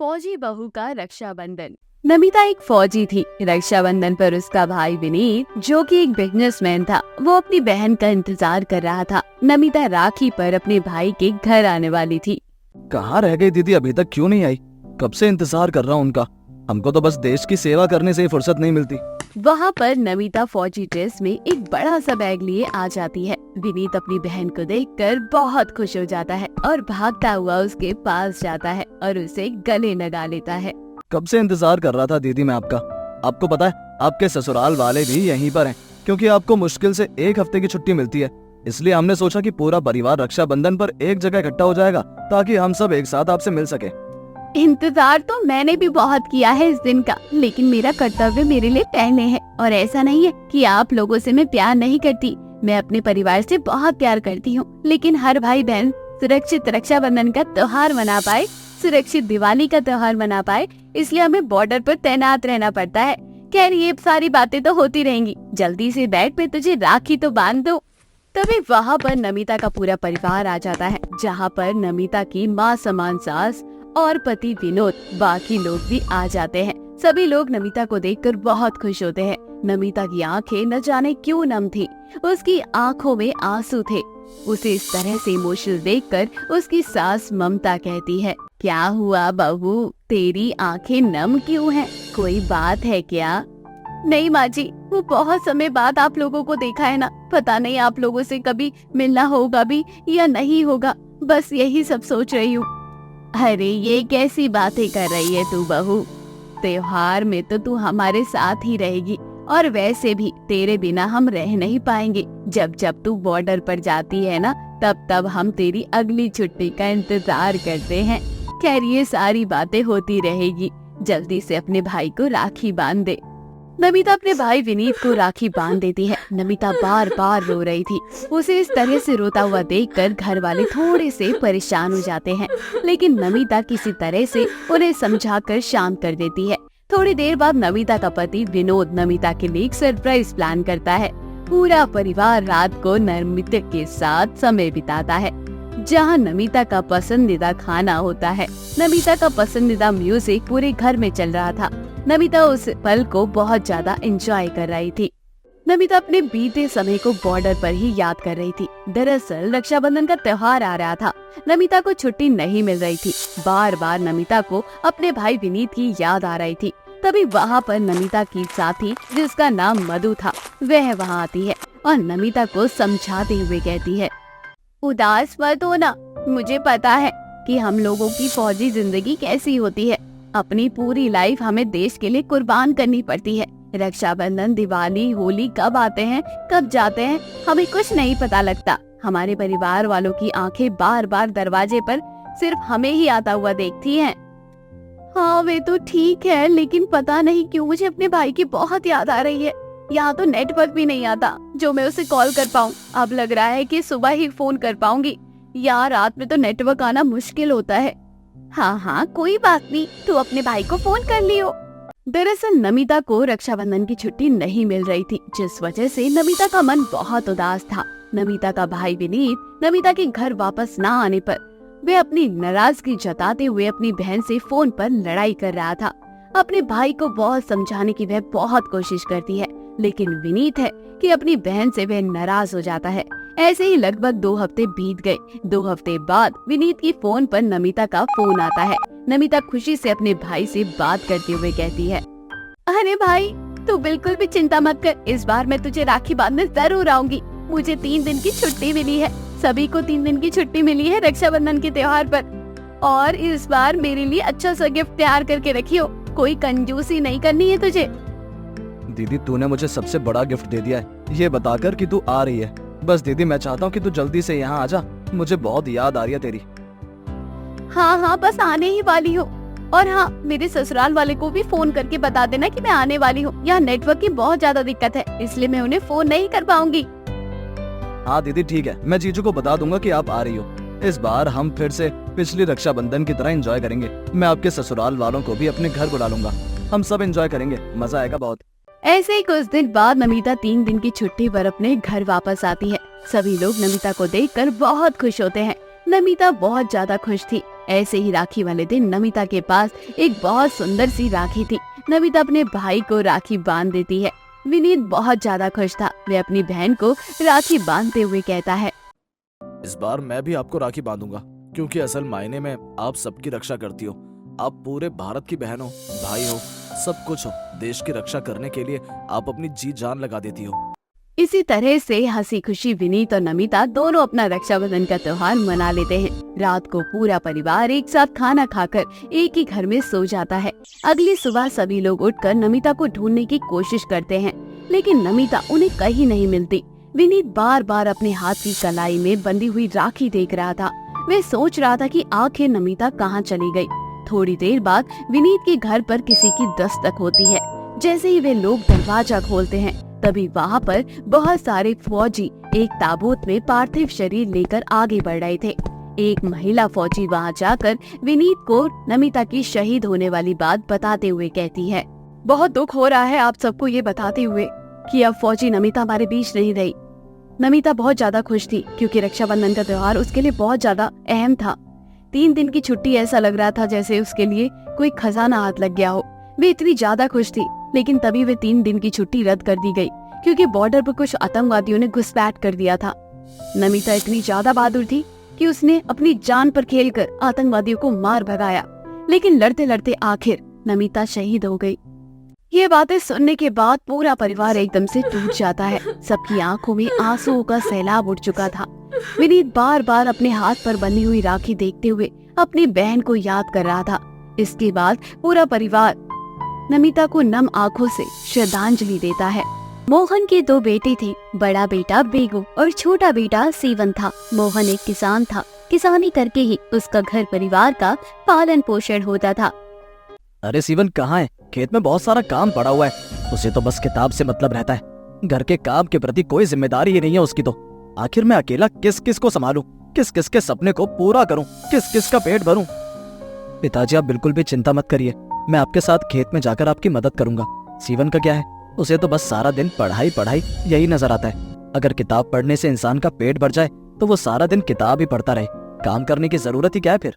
फौजी बहू का रक्षाबंधन। नमिता एक फौजी थी। रक्षाबंधन पर उसका भाई विनीत, जो कि एक बिजनेसमैन था, वो अपनी बहन का इंतजार कर रहा था। नमिता राखी पर अपने भाई के घर आने वाली थी। कहाँ रह गई दीदी, अभी तक क्यों नहीं आई? कब से इंतजार कर रहा हूँ उनका। हमको तो बस देश की सेवा करने से ही फुर्सत नहीं मिलती। वहाँ पर नमिता फौजी ड्रेस में एक बड़ा सा बैग लिए आ जाती है। विनीत अपनी बहन को देखकर बहुत खुश हो जाता है और भागता हुआ उसके पास जाता है और उसे गले लगा लेता है। कब से इंतजार कर रहा था दीदी मैं आपका। आपको पता है आपके ससुराल वाले भी यहीं पर हैं, क्योंकि आपको मुश्किल से 1 हफ्ते की छुट्टी मिलती है। इसलिए हमने सोचा कि पूरा परिवार रक्षाबंधन पर एक जगह इकट्ठा हो जाएगा, ताकि हम सब एक साथ आपसे मिल सके। इंतजार तो मैंने भी बहुत किया है इस दिन का, लेकिन मेरा कर्तव्य मेरे लिए पहले है। और ऐसा नहीं है कि आप लोगों से मैं प्यार नहीं करती, मैं अपने परिवार से बहुत प्यार करती हूँ। लेकिन हर भाई बहन सुरक्षित रक्षाबंधन का त्योहार मना पाए, सुरक्षित दिवाली का त्योहार मना पाए, इसलिए हमें बॉर्डर पर तैनात रहना पड़ता है। खैर ये सारी बातें तो होती रहेंगी, जल्दी से बैठ पे तुझे राखी तो बांध दो। तभी वहाँ पर नमिता का पूरा परिवार आ जाता है, जहाँ पर नमिता की माँ समान सास और पति विनोद, बाकी लोग भी आ जाते हैं। सभी लोग नमिता को देखकर बहुत खुश होते हैं। नमिता की आंखें न जाने क्यों नम थी, उसकी आंखों में आंसू थे। उसे इस तरह से इमोशनल देखकर उसकी सास ममता कहती है, क्या हुआ बहू, तेरी आंखें नम क्यों हैं? कोई बात है क्या? नहीं माँ जी, वो बहुत समय बाद आप लोगों को देखा है ना, पता नहीं आप लोगों से कभी मिलना होगा भी या नहीं होगा, बस यही सब सोच रही हूँ। अरे ये कैसी बातें कर रही है तू बहू, त्योहार में तो तू हमारे साथ ही रहेगी, और वैसे भी तेरे बिना हम रह नहीं पाएंगे। जब जब तू बॉर्डर पर जाती है ना, तब तब हम तेरी अगली छुट्टी का इंतजार करते हैं। खैर ये सारी बातें होती रहेगी, जल्दी से अपने भाई को राखी बांध दे। नमिता अपने भाई विनीत को राखी बांध देती है। नमिता बार बार रो रही थी। उसे इस तरह से रोता हुआ देखकर घर वाले थोड़े से परेशान हो जाते हैं, लेकिन नमिता किसी तरह से उन्हें समझाकर शांत कर देती है। थोड़ी देर बाद नमिता का पति विनोद नमिता के लिए एक सरप्राइज प्लान करता है। पूरा परिवार रात को नमिता के साथ समय बिताता है, जहाँ नमिता का पसंदीदा खाना होता है। नमिता का पसंदीदा म्यूजिक पूरे घर में चल रहा था। नमिता उस पल को बहुत ज्यादा एंजॉय कर रही थी। नमिता अपने बीते समय को बॉर्डर पर ही याद कर रही थी। दरअसल रक्षाबंधन का त्योहार आ रहा था। नमिता को छुट्टी नहीं मिल रही थी। बार बार नमिता को अपने भाई विनीत की याद आ रही थी। तभी वहाँ पर नमिता की साथी, जिसका नाम मधु था, वह वहाँ आती है और नमिता को समझाते हुए कहती है, उदास मत हो ना, मुझे पता है कि हम लोगों की फौजी जिंदगी कैसी होती है। अपनी पूरी लाइफ हमें देश के लिए कुर्बान करनी पड़ती है। रक्षाबंधन, दिवाली, होली कब आते हैं कब जाते हैं हमें कुछ नहीं पता लगता। हमारे परिवार वालों की आंखें बार बार दरवाजे पर सिर्फ हमें ही आता हुआ देखती हैं। हाँ वे तो ठीक है, लेकिन पता नहीं क्यों मुझे अपने भाई की बहुत याद आ रही है। यहाँ तो नेटवर्क भी नहीं आता जो मैं उसे कॉल कर पाऊँ। अब लग रहा है कि सुबह ही फोन कर पाऊंगी। यार रात में तो नेटवर्क आना मुश्किल होता है। हाँ कोई बात नहीं, तू अपने भाई को फोन कर लियो। दरअसल नमिता को रक्षाबंधन की छुट्टी नहीं मिल रही थी, जिस वजह से नमिता का मन बहुत उदास था। नमिता का भाई विनीत नमिता के घर वापस न आने पर वे अपनी नाराजगी जताते हुए अपनी बहन से फोन पर लड़ाई कर रहा था। अपने भाई को बहुत समझाने की वह बहुत कोशिश करती है, लेकिन विनीत है कि अपनी बहन से वह नाराज हो जाता है। ऐसे ही लगभग 2 हफ्ते बीत गए। 2 हफ्ते बाद विनीत की फोन पर नमिता का फोन आता है। नमिता खुशी से अपने भाई से बात करते हुए कहती है, अरे भाई तू बिल्कुल भी चिंता मत कर, इस बार मैं तुझे राखी बांधने जरूर आऊंगी। मुझे 3 दिन की छुट्टी मिली है, सभी को 3 दिन की छुट्टी मिली है रक्षाबंधन के त्योहार पर। और इस बार मेरे लिए अच्छा सा गिफ्ट तैयार करके रखियो, कोई कंजूसी नहीं करनी है तुझे। दीदी तूने मुझे सबसे बड़ा गिफ्ट दे दिया है, ये बताकर कि तू आ रही है। बस दीदी मैं चाहता हूँ कि तू जल्दी से यहाँ आ जा, मुझे बहुत याद आ रही है तेरी। हाँ बस आने ही वाली हूँ। और हाँ, मेरे ससुराल वाले को भी फोन करके बता देना कि मैं आने वाली हूँ। यहाँ नेटवर्क की बहुत ज्यादा दिक्कत है, इसलिए मैं उन्हें फोन नहीं कर पाऊंगी। हाँ दीदी ठीक है, मैं जीजू को बता दूंगा कि आप आ रही हो। इस बार हम फिर से पिछली रक्षाबंधन की तरह एंजॉय करेंगे। मैं आपके ससुराल वालों को भी अपने घर बुला लूंगा, हम सब एंजॉय करेंगे, मजा आएगा बहुत। ऐसे ही कुछ दिन बाद नमिता 3 दिन की छुट्टी पर अपने घर वापस आती है। सभी लोग नमिता को देखकर बहुत खुश होते हैं। नमिता बहुत ज्यादा खुश थी। ऐसे ही राखी वाले दिन नमिता के पास एक बहुत सुंदर सी राखी थी। नमिता अपने भाई को राखी बांध देती है। विनीत बहुत ज्यादा खुश था। वे अपनी बहन को राखी बांधते हुए कहता है, इस बार मैं भी आपको राखी बांधूंगा, क्योंकि असल मायने में आप सबकी रक्षा करती हो। आप पूरे भारत की बहन हो, भाई हो, सब कुछ हो। देश की रक्षा करने के लिए आप अपनी जी जान लगा देती हो। इसी तरह से हंसी खुशी विनीत और नमिता दोनों अपना रक्षाबंधन का त्योहार मना लेते हैं। रात को पूरा परिवार एक साथ खाना खाकर एक ही घर में सो जाता है। अगली सुबह सभी लोग उठकर नमिता को ढूंढने की कोशिश करते हैं, लेकिन नमिता उन्हें कहीं नहीं मिलती। विनीत बार बार अपने हाथ की कलाई में बंधी हुई राखी देख रहा था। वे सोच रहा था कि आखिर नमिता कहाँ चली गई। थोड़ी देर बाद विनीत के घर पर किसी की दस्तक होती है। जैसे ही वे लोग दरवाजा खोलते हैं, तभी वहाँ पर बहुत सारे फौजी एक ताबूत में पार्थिव शरीर लेकर आगे बढ़ रहे थे। एक महिला फौजी वहाँ जाकर विनीत को नमिता की शहीद होने वाली बात बताते हुए कहती है, बहुत दुख हो रहा है आप सबको ये बताते हुए कि अब फौजी नमिता हमारे बीच नहीं रही। नमिता बहुत ज्यादा खुश थी, क्योंकि रक्षाबंधन का त्योहार उसके लिए बहुत ज्यादा अहम था। 3 दिन की छुट्टी, ऐसा लग रहा था जैसे उसके लिए कोई खजाना हाथ लग गया हो। वे इतनी ज्यादा खुश थी, लेकिन तभी वे 3 दिन की छुट्टी रद्द कर दी गई, क्योंकि बॉर्डर पर कुछ आतंकवादियों ने घुसपैठ कर दिया था। नमिता इतनी ज्यादा बहादुर थी कि उसने अपनी जान पर खेलकर आतंकवादियों को मार भगाया, लेकिन लड़ते लड़ते आखिर नमिता शहीद हो गई। ये बातें सुनने के बाद पूरा परिवार एकदम से टूट जाता है। सबकी आंखों में आंसुओं का सैलाब उठ चुका था। विनीत बार बार अपने हाथ पर बंधी हुई राखी देखते हुए अपनी बहन को याद कर रहा था। इसके बाद पूरा परिवार नमिता को नम आंखों से श्रद्धांजलि देता है। मोहन के 2 बेटे थे। बड़ा बेटा बेगू और छोटा बेटा सीवन था। मोहन एक किसान था। किसानी करके ही उसका घर परिवार का पालन पोषण होता था। अरे सीवन कहाँ है? खेत में बहुत सारा काम पड़ा हुआ है। उसे तो बस किताब से मतलब रहता है। घर के काम के प्रति कोई जिम्मेदारी ही नहीं है उसकी तो। आखिर मैं अकेला किस किस को संभालूं? किस किस के सपने को पूरा करूं? किस किस का पेट भरूं? पिताजी आप बिल्कुल भी चिंता मत करिए, मैं आपके साथ खेत में जाकर आपकी मदद करूंगा। सीवन का क्या है? उसे तो बस सारा दिन पढ़ाई पढ़ाई यही नजर आता है। अगर किताब पढ़ने से इंसान का पेट भर जाए तो वो सारा दिन किताब ही पढ़ता रहे। काम करने की जरूरत ही क्या है फिर?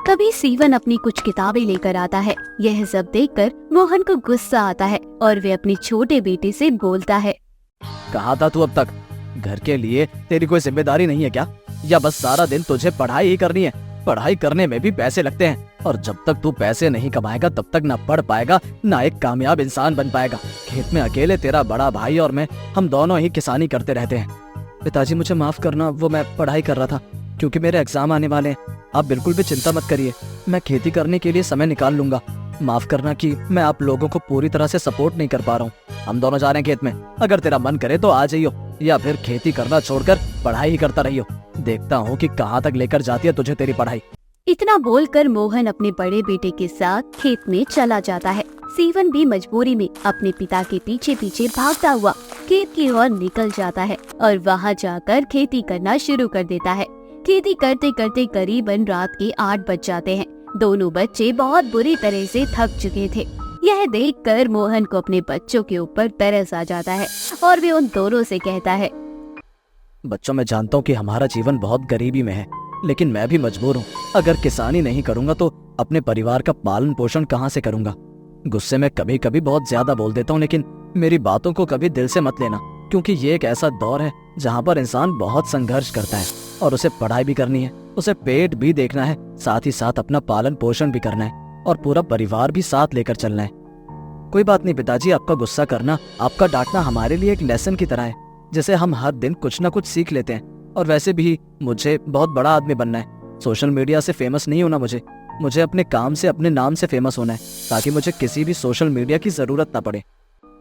तभी सीवन अपनी कुछ किताबें लेकर आता है। यह सब देखकर मोहन को गुस्सा आता है और वे अपने छोटे बेटे से बोलता है, कहाँ था तू अब तक? घर के लिए तेरी कोई जिम्मेदारी नहीं है क्या? या बस सारा दिन तुझे पढ़ाई ही करनी है? पढ़ाई करने में भी पैसे लगते हैं, और जब तक तू पैसे नहीं कमाएगा तब तक ना पढ़ पाएगा ना एक कामयाब इंसान बन पाएगा। खेत में अकेले तेरा बड़ा भाई और मैं, हम दोनों ही किसानी करते रहते हैं। पिताजी मुझे माफ करना, वो मैं पढ़ाई कर रहा था क्योंकि मेरे एग्जाम आने वाले हैं। आप बिल्कुल भी चिंता मत करिए, मैं खेती करने के लिए समय निकाल लूंगा। माफ करना कि मैं आप लोगों को पूरी तरह से सपोर्ट नहीं कर पा रहा हूँ। हम दोनों जा रहे हैं खेत में, अगर तेरा मन करे तो आ जाइयो, या फिर खेती करना छोड़कर पढ़ाई ही करता रहियो। देखता हूँ कि कहाँ तक लेकर जाती है तुझे तेरी पढ़ाई। इतना बोलकर मोहन अपने बड़े बेटे के साथ खेत में चला जाता है। सीवन भी मजबूरी में अपने पिता के पीछे पीछे भागता हुआ खेत की ओर निकल जाता है और वहाँ जाकर खेती करना शुरू कर देता है। खेती करते करते करीबन रात के 8 बज जाते हैं। दोनों बच्चे बहुत बुरी तरह से थक चुके थे। यह देखकर मोहन को अपने बच्चों के ऊपर तरस आ जाता है और वे उन दोनों से कहता है, बच्चों मैं जानता हूँ कि हमारा जीवन बहुत गरीबी में है, लेकिन मैं भी मजबूर हूँ। अगर किसानी नहीं करूँगा तो अपने परिवार का पालन पोषण कहाँ से करूँगा? गुस्से में कभी कभी बहुत ज्यादा बोल देता हूँ, लेकिन मेरी बातों को कभी दिल से मत लेना, क्योंकि ये एक ऐसा दौर है जहाँ पर इंसान बहुत संघर्ष करता है और उसे पढ़ाई भी करनी है, उसे पेट भी देखना है, साथ ही साथ अपना पालन पोषण भी करना है और पूरा परिवार भी साथ लेकर चलना है। कोई बात नहीं पिताजी, आपका गुस्सा करना, आपका डांटना हमारे लिए एक लेसन की तरह है, जैसे हम हर दिन कुछ न कुछ सीख लेते हैं। और वैसे भी मुझे बहुत बड़ा आदमी बनना है। सोशल मीडिया से फेमस नहीं होना मुझे अपने काम से, अपने नाम से फेमस होना है, ताकि मुझे किसी भी सोशल मीडिया की जरूरत न पड़े।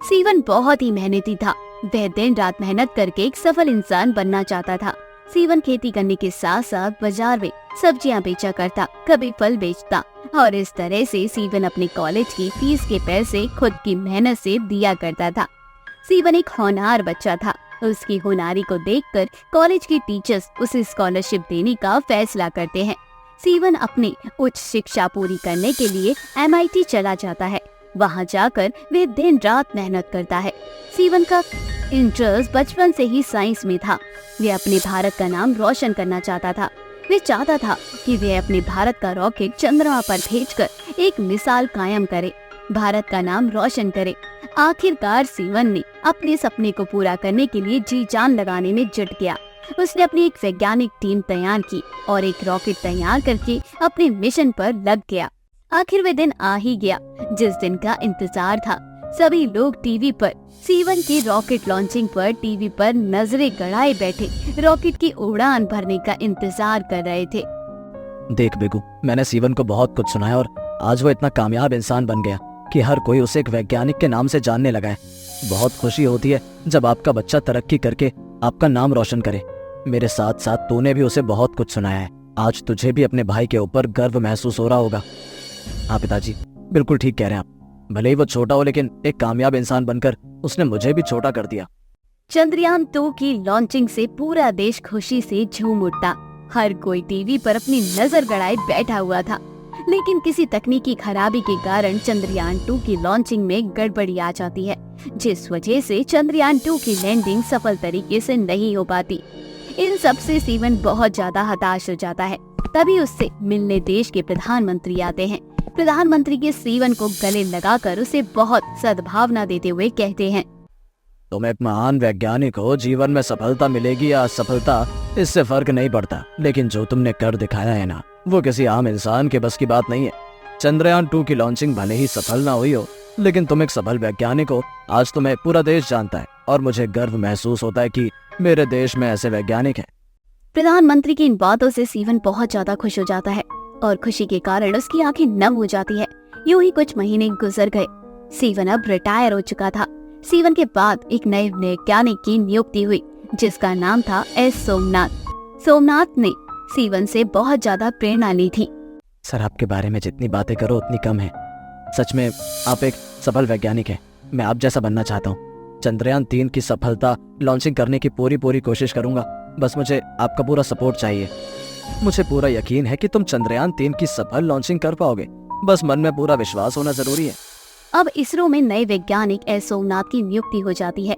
सीवन बहुत ही मेहनती था। वह दिन रात मेहनत करके एक सफल इंसान बनना चाहता था। सीवन खेती करने के साथ साथ बाजार में सब्जियां बेचा करता, कभी फल बेचता, और इस तरह से सीवन अपने कॉलेज की फीस के पैसे खुद की मेहनत से दिया करता था। सीवन एक होनहार बच्चा था। उसकी होनारी को देखकर कॉलेज के टीचर्स उसे स्कॉलरशिप देने का फैसला करते हैं। सीवन अपनी उच्च शिक्षा पूरी करने के लिए MIT चला जाता है। वहाँ जाकर वे दिन रात मेहनत करता है। सीवन का इंटरेस्ट बचपन से ही साइंस में था। वे अपने भारत का नाम रोशन करना चाहता था। वे चाहता था कि वे अपने भारत का रॉकेट चंद्रमा पर भेजकर एक मिसाल कायम करे, भारत का नाम रोशन करे। आखिरकार सीवन ने अपने सपने को पूरा करने के लिए जी जान लगाने में जुट गया। उसने अपनी एक वैज्ञानिक टीम तैयार की और एक रॉकेट तैयार करके अपने मिशन पर लग गया। आखिर वे दिन आ ही गया जिस दिन का इंतजार था। सभी लोग टीवी पर सीवन की रॉकेट लॉन्चिंग पर टीवी पर नजरें गड़ाए बैठे रॉकेट की उड़ान भरने का इंतजार कर रहे थे। देख बेगू, मैंने सीवन को बहुत कुछ सुना है और आज वो इतना कामयाब इंसान बन गया कि हर कोई उसे एक वैज्ञानिक के नाम से जानने लगा है। बहुत खुशी होती है जब आपका बच्चा तरक्की करके आपका नाम रोशन करे। मेरे साथ साथ तूने भी उसे बहुत कुछ सुनाया है। आज तुझे भी अपने भाई के ऊपर गर्व महसूस हो रहा होगा। हाँ पिताजी, बिल्कुल ठीक कह रहे हैं आप। भले ही वो छोटा हो लेकिन एक कामयाब इंसान बनकर उसने मुझे भी छोटा कर दिया। चंद्रयान 2 की लॉन्चिंग से पूरा देश खुशी से झूम उठा। हर कोई टीवी पर अपनी नजर गड़ाए बैठा हुआ था, लेकिन किसी तकनीकी खराबी के कारण चंद्रयान 2 की लॉन्चिंग में गड़बड़ी आ जाती है, जिस वजह से चंद्रयान 2 की लैंडिंग सफल तरीके से नहीं हो पाती। इन सब से सीवन बहुत ज्यादा हताश हो जाता है। तभी उससे मिलने देश के प्रधानमंत्री आते हैं। प्रधानमंत्री के सीवन को गले लगाकर उसे बहुत सद्भावना देते हुए कहते हैं, तुम एक महान वैज्ञानिक हो, जीवन में सफलता मिलेगी या असफलता इससे फर्क नहीं पड़ता, लेकिन जो तुमने कर दिखाया है ना, वो किसी आम इंसान के बस की बात नहीं है। चंद्रयान 2 की लॉन्चिंग भले ही सफल ना हुई हो, लेकिन तुम एक सफल वैज्ञानिक हो। आज तुम्हें पूरा देश जानता है और मुझे गर्व महसूस होता है कि मेरे देश में ऐसे वैज्ञानिक हैं। प्रधानमंत्री की इन बातों से सीवन बहुत ज्यादा खुश हो जाता है और खुशी के कारण उसकी आंखें नम हो जाती है। यूं ही कुछ महीने गुजर गए। सीवन अब रिटायर हो चुका था। सीवन के बाद एक नए वैज्ञानिक की नियुक्ति हुई जिसका नाम था एस सोमनाथ। सोमनाथ ने सीवन से बहुत ज्यादा प्रेरणा ली थी। सर, आपके बारे में जितनी बातें करो उतनी कम है। सच में आप एक सफल वैज्ञानिक हैं। मैं आप जैसा बनना चाहता हूँ। चंद्रयान 3 की सफलता लॉन्चिंग करने की पूरी कोशिश करूंगा। बस मुझे आपका पूरा सपोर्ट चाहिए। मुझे पूरा यकीन है कि तुम चंद्रयान 3 की सफल लॉन्चिंग कर पाओगे। बस मन में पूरा विश्वास होना जरूरी है। अब इसरो में नए वैज्ञानिक एस सोमनाथ की नियुक्ति हो जाती है।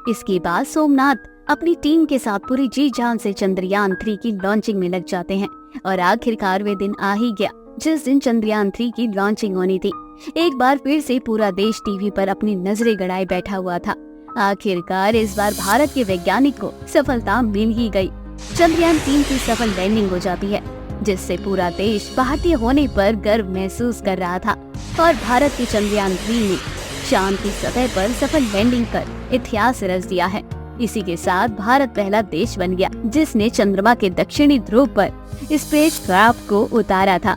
इसके बाद सोमनाथ अपनी टीम के साथ पूरी जी जान से चंद्रयान 3 की लॉन्चिंग में लग जाते हैं और आखिरकार वे दिन आ ही गया जिस दिन चंद्रयान 3 की लॉन्चिंग होनी थी। एक बार फिर से पूरा देश टीवी पर अपनी नजरें गड़ाए बैठा हुआ था। आखिरकार इस बार भारत के वैज्ञानिक को सफलता मिल ही गई। चंद्रयान 3 की सफल लैंडिंग हो जाती है जिससे पूरा देश भारतीय होने पर गर्व महसूस कर रहा था और भारत के चंद्रयान 3 ने चांद की सतह पर सफल लैंडिंग कर इतिहास रच दिया है। इसी के साथ भारत पहला देश बन गया जिसने चंद्रमा के दक्षिणी ध्रुव पर स्पेसक्राफ्ट को उतारा था।